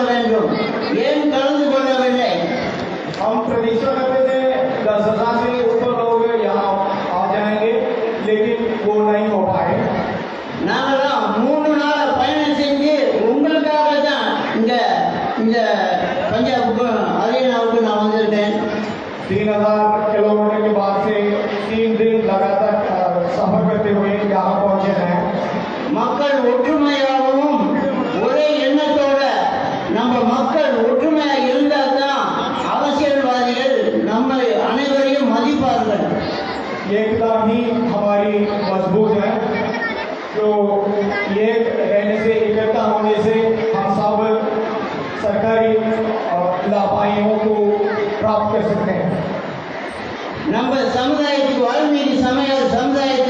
வேண்டும். ஏன் கலந்து கொள்ளவில்லை? हम प्रतीक्षा करते थे 10,000 से ऊपर लोग यहाँ आ जाएंगे, लेकिन वो नहीं हो पाए। நாங்களாம் 3 நாள் பயணம் செஞ்சு உங்களுக்காக தான் இந்த பஞ்சாபுக்கு ஹரியானாவுக்கு நான் வந்திருக்கேன். 3,000 किलोमीटर के बाद से 3 दिन लगातार सफर करते हुए यहाँ पहुंचे हैं। மக்கள் ஒற்றுமையாகவும் ஒரே எண்ணத்தோட நம்ம மக்கள் ஒற்றுமையாக இருந்தால் தான் அரசியல்வாதிகள் நம்ம அனைவரையும் மதிப்பார்கள். एकता ही हमारी मजबूत है। तो एक रहने से, इकट्ठा होने से हम सब सरकारी लाभाओं को प्राप्त कर सकते हैं। நம்ம சமுதாயத்துக்கு வால்மீகி சமுதாயத்துக்கு